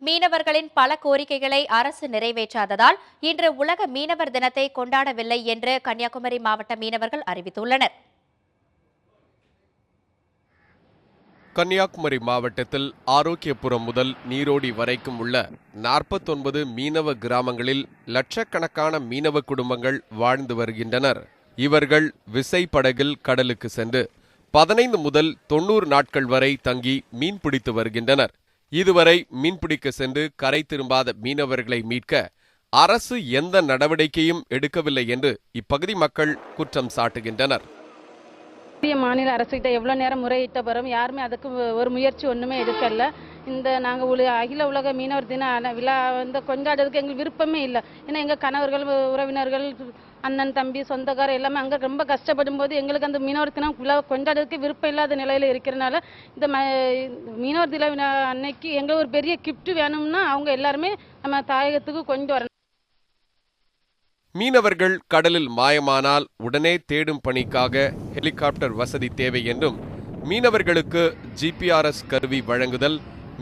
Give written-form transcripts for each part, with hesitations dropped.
மீனவர்களின் பல கோரிக்கைகளை அரசு நிறைவேற்றாததால் இன்று உலக மீனவர் தினத்தை கொண்டாடவில்லை என்று கன்னியாகுமரி மாவட்ட மீனவர்கள் அறிவித்துள்ளனர். கன்னியாகுமரி மாவட்டத்தில் ஆரோக்கியபுரம் முதல் நீரோடி வரைக்கும் உள்ள 49 மீனவ கிராமங்களில் லட்சக்கணக்கான மீனவ குடும்பங்கள் வாழ்ந்து வருகின்றனர். இவர்கள் விசைப்படகில் கடலுக்கு சென்று 15 முதல் 90 நாட்கள் வரை தங்கி மீன்பிடித்து வருகின்றனர். இதுவரை மீன்பிடிக்க சென்று கரை திரும்பாத மீனவர்களை மீட்க அரசு எந்த நடவடிக்கையும் எடுக்கவில்லை என்று இப்பகுதி மக்கள் குற்றம் சாட்டுகின்றனர். மாநில அரசுகிட்ட எவ்வளோ நேரம் முறையிட்ட பிறகு யாருமே அதுக்கு ஒரு முயற்சி ஒன்றுமே எடுக்கல. இந்த நாங்கள் அகில உலக மீனவர் தின விழா கொண்டாடுறதுக்கு எங்களுக்கு விருப்பமே இல்லை. ஏன்னா எங்கள் கணவர்கள், உறவினர்கள், அண்ணன், தம்பி, சொந்தக்காரர் எல்லாமே அங்கே ரொம்ப கஷ்டப்படும் போது எங்களுக்கு அந்த மீனவர் தினம் விழா கொண்டாடுறதுக்கு விருப்பம் இல்லாத நிலையில் இருக்கிறனால இந்த மீனவர் தின அன்னைக்கு எங்களுக்கு ஒரு பெரிய கிஃப்ட் வேணும்னா அவங்க எல்லாருமே நம்ம தாயகத்துக்கு கொண்டு வரணும். மீனவர்கள் கடலில் மாயமானால் உடனே தேடும் பணிக்காக ஹெலிகாப்டர் வசதி தேவை என்றும், மீனவர்களுக்கு ஜிபிஆர்எஸ் கருவி வழங்குதல்,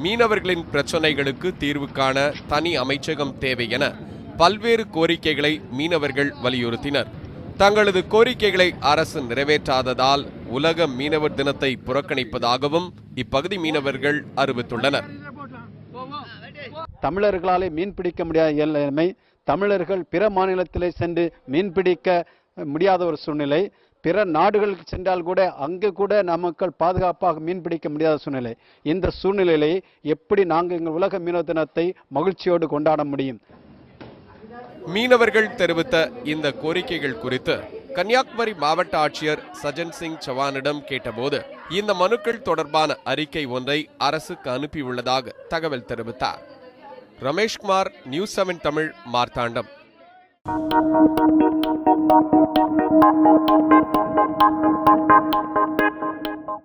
மீனவர்களின் பிரச்சனைகளுக்கு தீர்வு காண தனி அமைச்சகம் தேவை என பல்வேறு கோரிக்கைகளை மீனவர்கள் வலியுறுத்தினர். தங்களது கோரிக்கைகளை அரசு நிறைவேற்றாததால் உலக மீனவர் தினத்தை புறக்கணிப்பதாகவும் இப்பகுதி மீனவர்கள் அறிவித்துள்ளனர். தமிழர்களாலே மீன்பிடிக்க முடியாத நிலைமை, தமிழர்கள் பிற மாநிலத்திலே சென்று மீன்பிடிக்க முடியாத ஒரு சூழ்நிலை, பிற நாடுகளுக்கு சென்றால் கூட அங்கு கூட நமக்கள் பாதுகாப்பாக மீன்பிடிக்க முடியாத சூழ்நிலை. இந்த சூழ்நிலையை எப்படி நாங்கள் எங்கள் உலக மீனவர் தினத்தை மகிழ்ச்சியோடு கொண்டாட முடியும்? மீனவர்கள் தெரிவித்த இந்த கோரிக்கைகள் குறித்து கன்னியாகுமரி மாவட்ட ஆட்சியர் சஜன் சிங் சவானிடம் கேட்டபோது இந்த மனுக்கள் தொடர்பான அறிக்கை ஒன்றை அரசுக்கு அனுப்பியுள்ளதாக தகவல் தெரிவித்தார். ரமேஷ்குமார், நியூஸ் 7 தமிழ், மார்த்தாண்டம்.